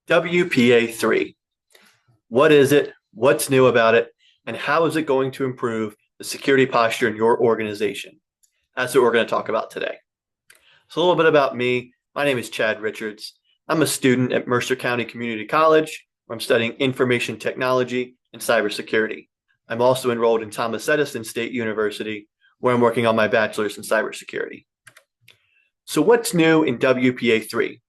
WPA3. What is it? What's new about it? And how is it going to improve the security posture in your organization? That's what we're going to talk about today. So a little bit about me. My name is Chad Richards. I'm a student at Mercer County Community College, where I'm studying information technology and cybersecurity. I'm also enrolled in Thomas Edison State University, where I'm working on my bachelor's in cybersecurity. So what's new in WPA3?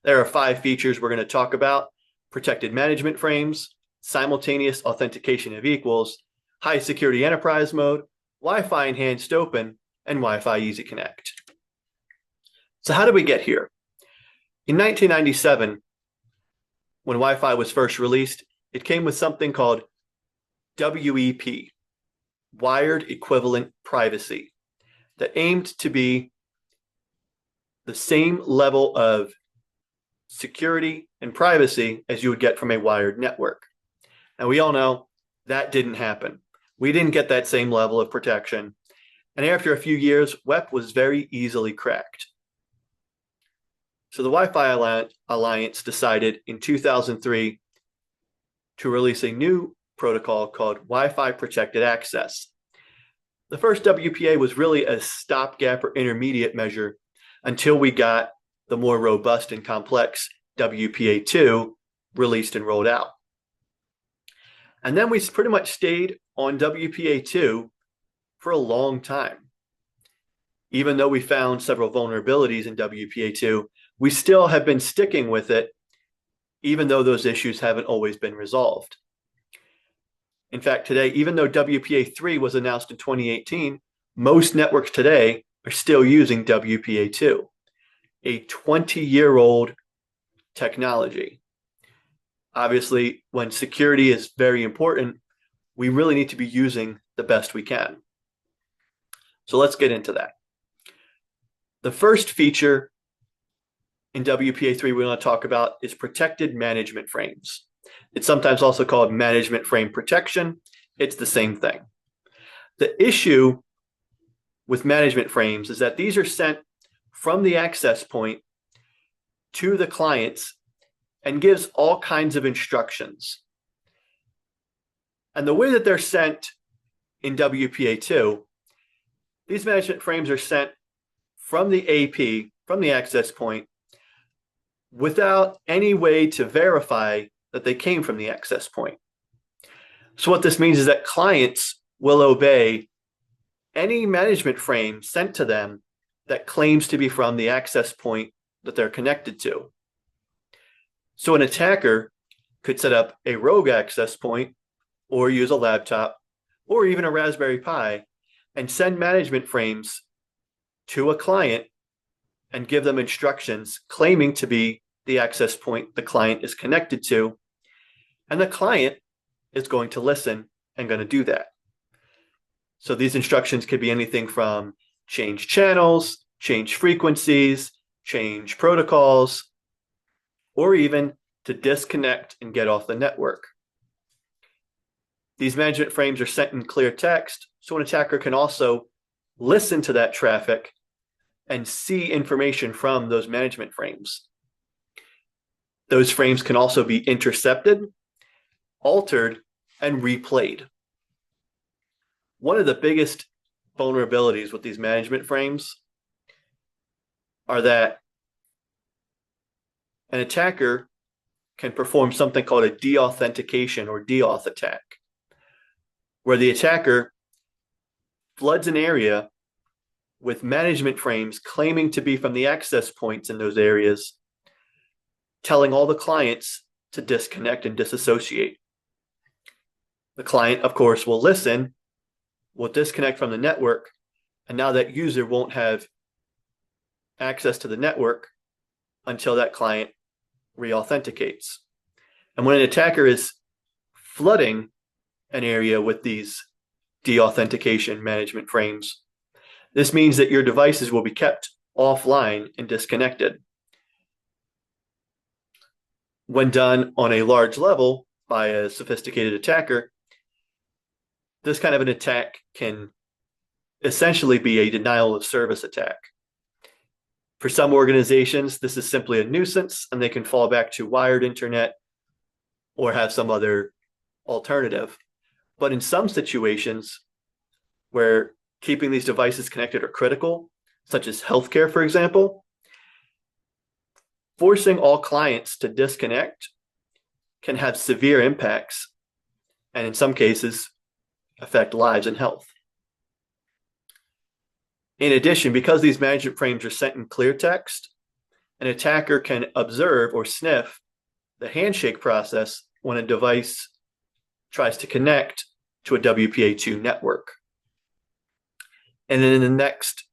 There are 5 features we're going to talk about: protected management frames, simultaneous authentication of equals, high security enterprise mode, Wi-Fi enhanced open, and Wi-Fi Easy Connect. So how did we get here? In 1997, when Wi-Fi was first released, it came with something called WEP, Wired Equivalent Privacy, that aimed to be the same level of security and privacy as you would get from a wired network. Now, we all know that didn't happen. We didn't get that same level of protection. And after a few years, WEP was very easily cracked. So the Wi-Fi Alliance decided in 2003 to release a new protocol called Wi-Fi Protected Access. The first WPA was really a stopgap or intermediate measure until we got the more robust and complex WPA2 released and rolled out. And then we pretty much stayed on WPA2 for a long time. Even though we found several vulnerabilities in WPA2, we still have been sticking with it, even though those issues haven't always been resolved. In fact, today, even though WPA3 was announced in 2018, most networks today are still using WPA2, a 20-year-old technology. Obviously, when security is very important, we really need to be using the best we can. So let's get into that. The first feature in WPA3 we want to talk about is protected management frames. It's sometimes also called management frame protection. It's the same thing. The issue with management frames is that these are sent from the access point to the clients and gives all kinds of instructions. And the way that they're sent in WPA2, these management frames are sent from the AP, from the access point, without any way to verify that they came from the access point. So what this means is that clients will obey any management frame sent to them that claims to be from the access point that they're connected to. So an attacker could set up a rogue access point or use a laptop or even a Raspberry Pi and send management frames to a client and give them instructions claiming to be the access point the client is connected to. And the client is going to listen and going to do that. So these instructions could be anything from change channels, change frequencies, change protocols, or even to disconnect and get off the network. These management frames are sent in clear text, so an attacker can also listen to that traffic and see information from those management frames. Those frames can also be intercepted, altered, and replayed. One of the biggest vulnerabilities with these management frames are that an attacker can perform something called a deauthentication or DAuth attack, where the attacker floods an area with management frames claiming to be from the access points in those areas, telling all the clients to disconnect and disassociate. The client, of course, will listen, will disconnect from the network, and now that user won't have access to the network until that client reauthenticates. And when an attacker is flooding an area with these deauthentication management frames, this means that your devices will be kept offline and disconnected. When done on a large level by a sophisticated attacker, this kind of an attack can essentially be a denial of service attack. For some organizations, this is simply a nuisance and they can fall back to wired internet or have some other alternative. But in some situations where keeping these devices connected are critical, such as healthcare, for example, forcing all clients to disconnect can have severe impacts and in some cases affect lives and health. In addition, because these management frames are sent in clear text, an attacker can observe or sniff the handshake process when a device tries to connect to a WPA2 network. And then in the next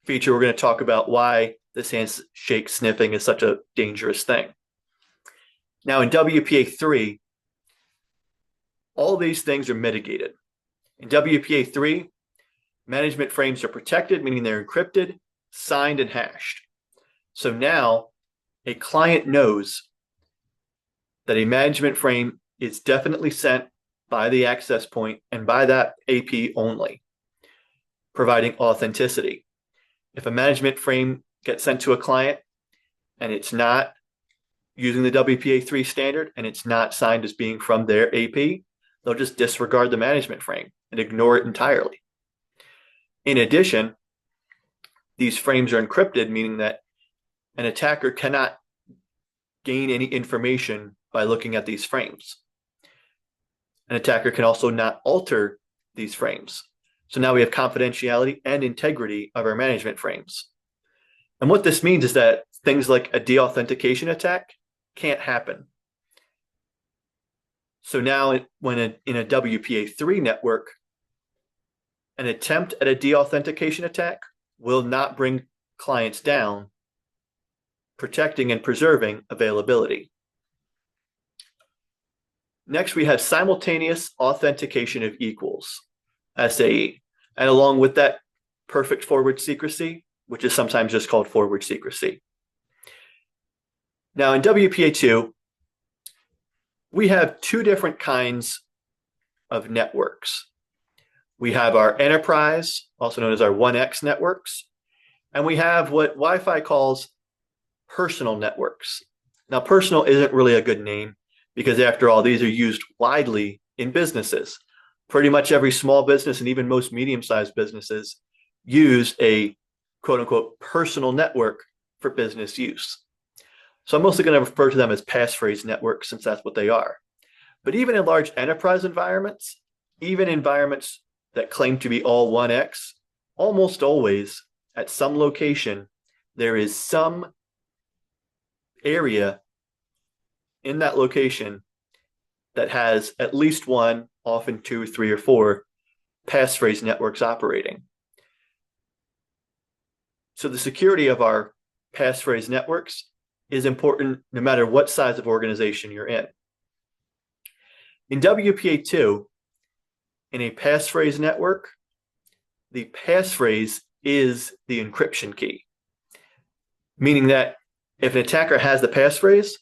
feature, we're going to talk about why this handshake sniffing is such a dangerous thing. Now, in WPA3, all these things are mitigated. In WPA3, management frames are protected, meaning they're encrypted, signed, and hashed. So now a client knows that a management frame is definitely sent by the access point and by that AP only, providing authenticity. If a management frame gets sent to a client and it's not using the WPA3 standard and it's not signed as being from their AP, they'll just disregard the management frame and ignore it entirely. In addition, these frames are encrypted, meaning that an attacker cannot gain any information by looking at these frames. An attacker can also not alter these frames. So now we have confidentiality and integrity of our management frames. And what this means is that things like a deauthentication attack can't happen. So now when in a WPA3 network, an attempt at a deauthentication attack will not bring clients down, protecting and preserving availability. Next, we have simultaneous authentication of equals, SAE, and along with that, perfect forward secrecy, which is sometimes just called forward secrecy. Now, in WPA2, we have two different kinds of networks. We have our enterprise, also known as our 1X networks, and we have what Wi-Fi calls personal networks. Now, personal isn't really a good name because after all, these are used widely in businesses. Pretty much every small business and even most medium-sized businesses use a quote-unquote personal network for business use. So I'm mostly going to refer to them as passphrase networks since that's what they are. But even in large enterprise environments, even environments that claim to be all 1X, almost always at some location, there is some area in that location that has at least one, often two, three, or four passphrase networks operating. So the security of our passphrase networks is important no matter what size of organization you're in. In WPA2, in a passphrase network, the passphrase is the encryption key, meaning that if an attacker has the passphrase,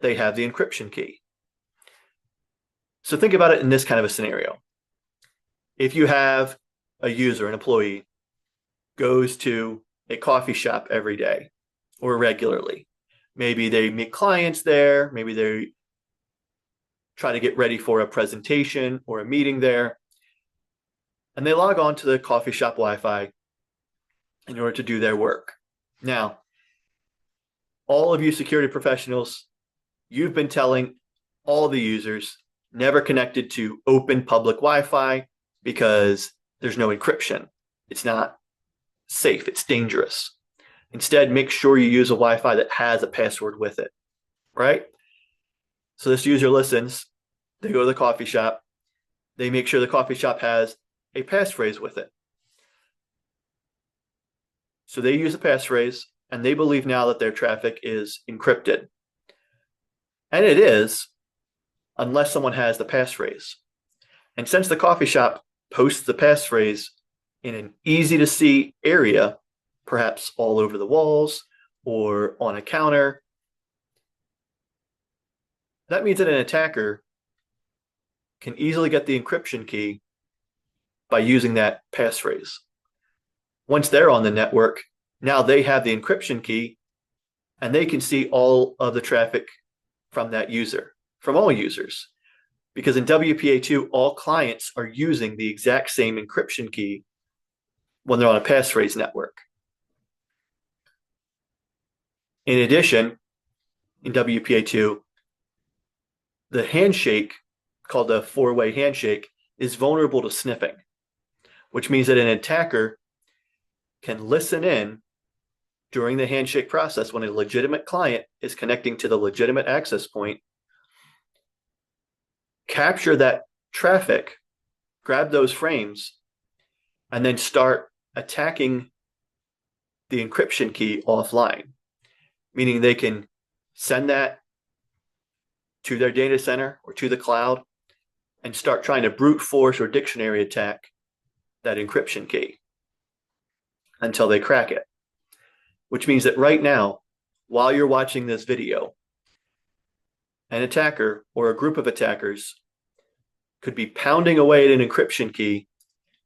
they have the encryption key. So think about it in this kind of a scenario. If you have a user, an employee, goes to a coffee shop every day or regularly, maybe they meet clients there, maybe they try to get ready for a presentation or a meeting there, and they log on to the coffee shop Wi-Fi in order to do their work. Now, all of you security professionals, you've been telling all the users never connected to open public Wi-Fi because there's no encryption. It's not safe. It's dangerous. Instead, make sure you use a Wi-Fi that has a password with it, right? So this user listens. They go to the coffee shop. They make sure the coffee shop has a passphrase with it. So they use a passphrase, and they believe now that their traffic is encrypted. And it is, unless someone has the passphrase. And since the coffee shop posts the passphrase in an easy-to-see area, perhaps all over the walls or on a counter, that means that an attacker can easily get the encryption key by using that passphrase. Once they're on the network, now they have the encryption key and they can see all of the traffic from that user, from all users. Because in WPA2, all clients are using the exact same encryption key when they're on a passphrase network. In addition, in WPA2, the handshake, called the four-way handshake, is vulnerable to sniffing, which means that an attacker can listen in during the handshake process when a legitimate client is connecting to the legitimate access point, capture that traffic, grab those frames, and then start attacking the encryption key offline, meaning they can send that to their data center or to the cloud and start trying to brute force or dictionary attack that encryption key until they crack it. Which means that right now, while you're watching this video, an attacker or a group of attackers could be pounding away at an encryption key,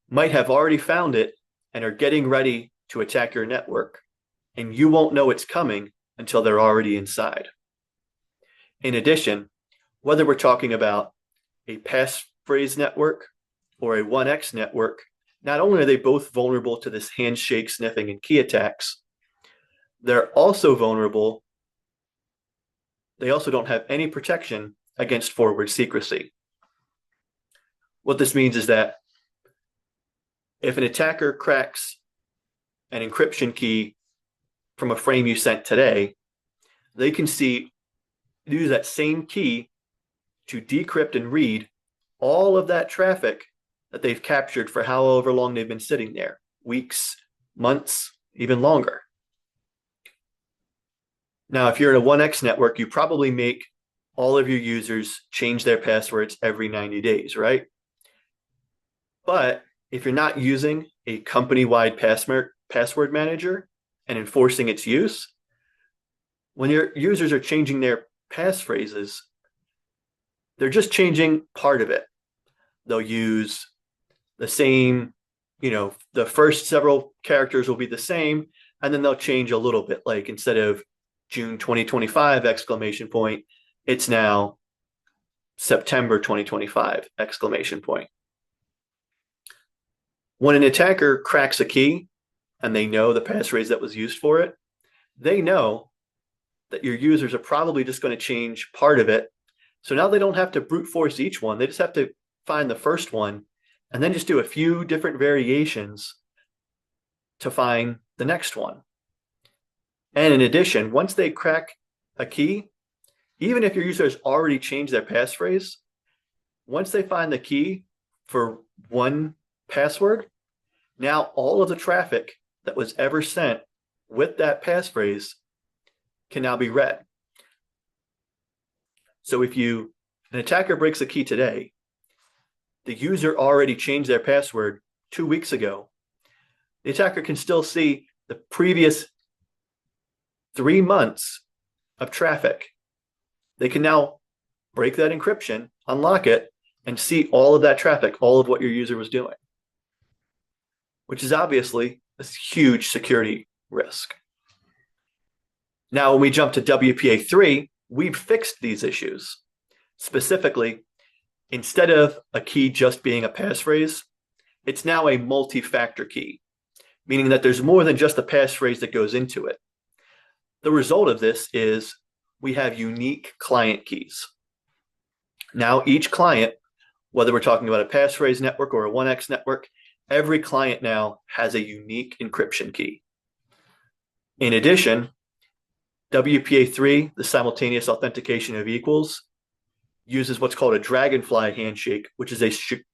might have already found it, and are getting ready to attack your network. And you won't know it's coming until they're already inside. In addition, whether we're talking about a passphrase network or a 1X network, not only are they both vulnerable to this handshake sniffing and key attacks, they're also vulnerable. They also don't have any protection against forward secrecy. What this means is that if an attacker cracks an encryption key from a frame you sent today, they can use that same key to decrypt and read all of that traffic that they've captured for however long they've been sitting there, weeks, months, even longer. Now, if you're in a 1X network, you probably make all of your users change their passwords every 90 days, right? But if you're not using a company-wide password manager and enforcing its use, when your users are changing their passphrases, they're just changing part of it. They'll use the same, the first several characters will be the same, and then they'll change a little bit. Like instead of June 2025 exclamation point, it's now September 2025 exclamation point. When an attacker cracks a key and they know the passphrase that was used for it, they know that your users are probably just going to change part of it. So now they don't have to brute force each one. They just have to find the first one and then just do a few different variations to find the next one. And in addition, once they crack a key, even if your user has already changed their passphrase, once they find the key for one password, now all of the traffic that was ever sent with that passphrase can now be read. So if an attacker breaks a key today, the user already changed their password 2 weeks ago. The attacker can still see the previous 3 months of traffic. They can now break that encryption, unlock it, and see all of that traffic, all of what your user was doing, which is obviously a huge security risk. Now, when we jump to WPA3, we've fixed these issues. Specifically, instead of a key just being a passphrase, it's now a multi-factor key, meaning that there's more than just a passphrase that goes into it. The result of this is we have unique client keys. Now, each client, whether we're talking about a passphrase network or a 1X network, every client now has a unique encryption key. In addition, WPA3, the simultaneous authentication of equals, uses what's called a Dragonfly handshake, which is a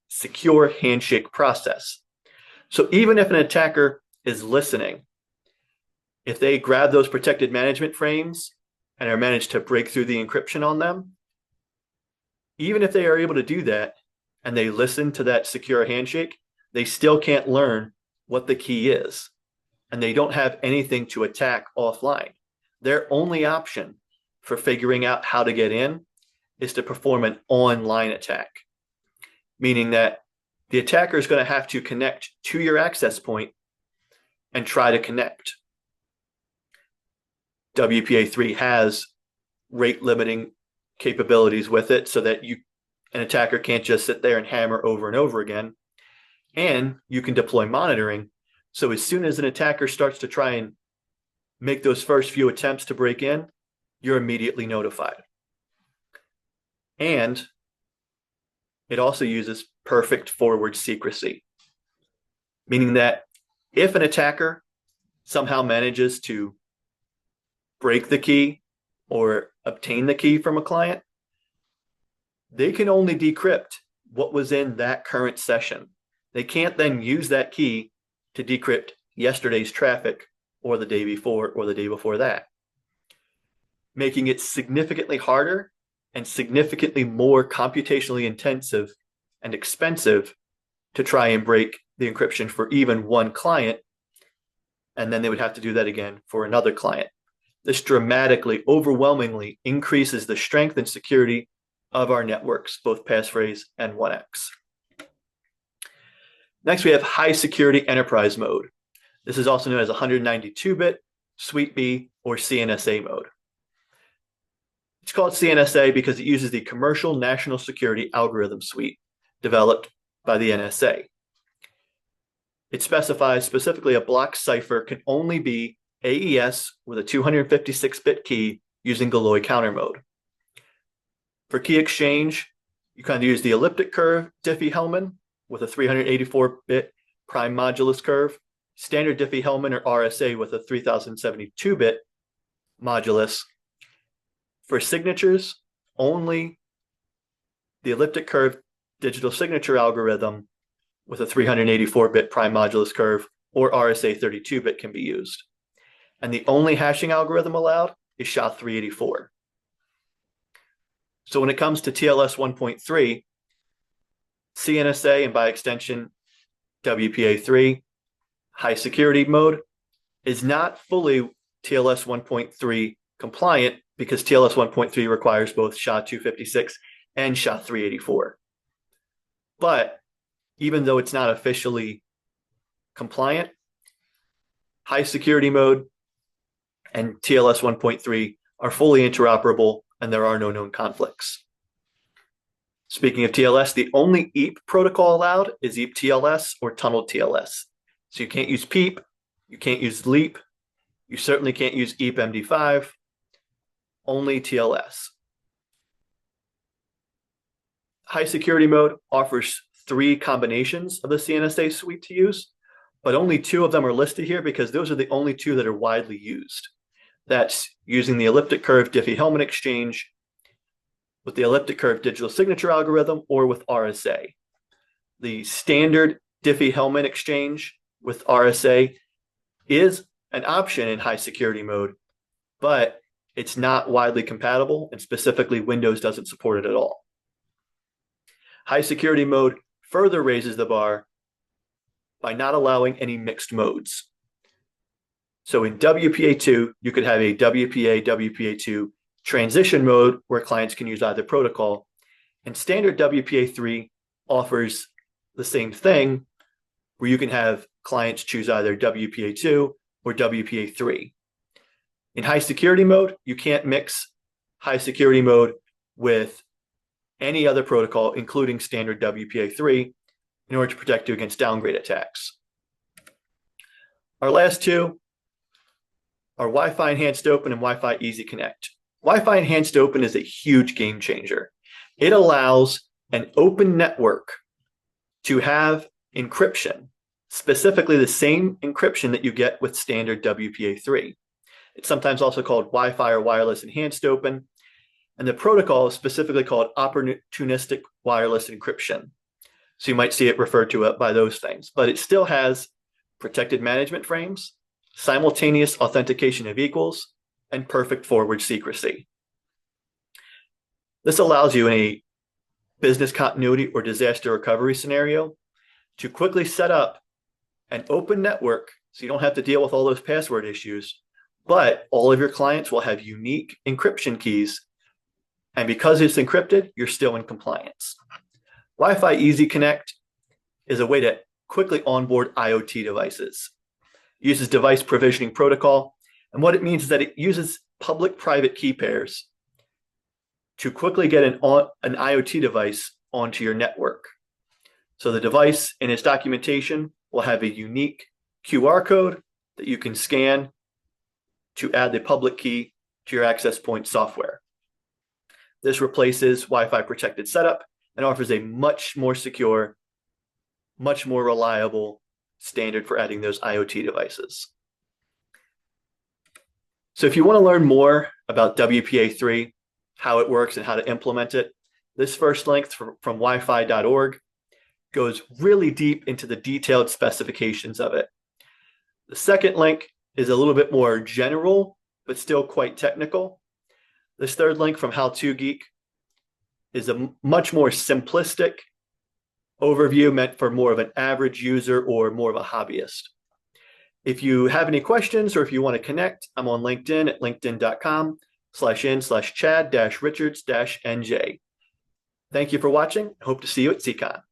secure handshake process. So even if an attacker is listening, if they grab those protected management frames and are managed to break through the encryption on them, even if they are able to do that and they listen to that secure handshake, they still can't learn what the key is, and they don't have anything to attack offline. Their only option for figuring out how to get in is to perform an online attack, meaning that the attacker is going to have to connect to your access point and try to connect. WPA3 has rate limiting capabilities with it so that an attacker can't just sit there and hammer over and over again. And you can deploy monitoring. So as soon as an attacker starts to try and make those first few attempts to break in, you're immediately notified. And it also uses perfect forward secrecy, meaning that if an attacker somehow manages to break the key or obtain the key from a client, they can only decrypt what was in that current session. They can't then use that key to decrypt yesterday's traffic or the day before or the day before that, making it significantly harder and significantly more computationally intensive and expensive to try and break the encryption for even one client. And then they would have to do that again for another client. This dramatically, overwhelmingly increases the strength and security of our networks, both passphrase and 1x. Next, we have high security enterprise mode. This is also known as 192-bit, Suite B, or CNSA mode. It's called CNSA because it uses the Commercial National Security Algorithm Suite developed by the NSA. It specifies specifically a block cipher can only be AES with a 256-bit key using Galois counter mode. For key exchange, you kind of use the elliptic curve Diffie-Hellman with a 384-bit prime modulus curve, standard Diffie-Hellman or RSA with a 3072-bit modulus. For signatures, only the elliptic curve digital signature algorithm with a 384-bit prime modulus curve or RSA 32-bit can be used. And the only hashing algorithm allowed is SHA-384. So when it comes to TLS 1.3, CNSA and by extension WPA3 high security mode is not fully TLS 1.3 compliant because TLS 1.3 requires both SHA-256 and SHA-384. But even though it's not officially compliant, high security mode and TLS 1.3 are fully interoperable and there are no known conflicts. Speaking of TLS, the only EAP protocol allowed is EAP TLS or tunneled TLS. So you can't use PEEP, you can't use LEAP, you certainly can't use EAP MD5, only TLS. High security mode offers 3 combinations of the CNSA suite to use, but only 2 of them are listed here because those are the only 2 that are widely used. That's using the elliptic curve Diffie-Hellman exchange with the elliptic curve digital signature algorithm or with RSA. The standard Diffie-Hellman exchange with RSA is an option in high security mode, but it's not widely compatible, and specifically Windows doesn't support it at all. High security mode further raises the bar by not allowing any mixed modes. So in WPA2, you could have a WPA2 transition mode where clients can use either protocol, and standard WPA3 offers the same thing where you can have clients choose either WPA2 or WPA3. In high security mode, you can't mix high security mode with any other protocol, including standard WPA3, in order to protect you against downgrade attacks. Our last 2 are Wi-Fi Enhanced Open and Wi-Fi Easy Connect. Wi-Fi Enhanced Open is a huge game changer. It allows an open network to have encryption, specifically the same encryption that you get with standard WPA3. It's sometimes also called Wi-Fi or Wireless Enhanced Open, and the protocol is specifically called Opportunistic Wireless Encryption. So you might see it referred to by those things, but it still has protected management frames, simultaneous authentication of equals, and perfect forward secrecy. This allows you in a business continuity or disaster recovery scenario to quickly set up an open network so you don't have to deal with all those password issues, but all of your clients will have unique encryption keys. And because it's encrypted, you're still in compliance. Wi-Fi Easy Connect is a way to quickly onboard IoT devices. It uses device provisioning protocol And what it means is that it uses public-private key pairs to quickly get an IoT device onto your network. So the device in its documentation will have a unique QR code that you can scan to add the public key to your access point software. This replaces Wi-Fi protected setup and offers a much more secure, much more reliable standard for adding those IoT devices. So if you want to learn more about WPA3, how it works and how to implement it, this first link from wifi.org goes really deep into the detailed specifications of it. The second link is a little bit more general, but still quite technical. This third link from How To Geek is a much more simplistic overview meant for more of an average user or more of a hobbyist. If you have any questions or if you want to connect, I'm on LinkedIn at linkedin.com/in/Chad-Richards-NJ. Thank you for watching. Hope to see you at CCON.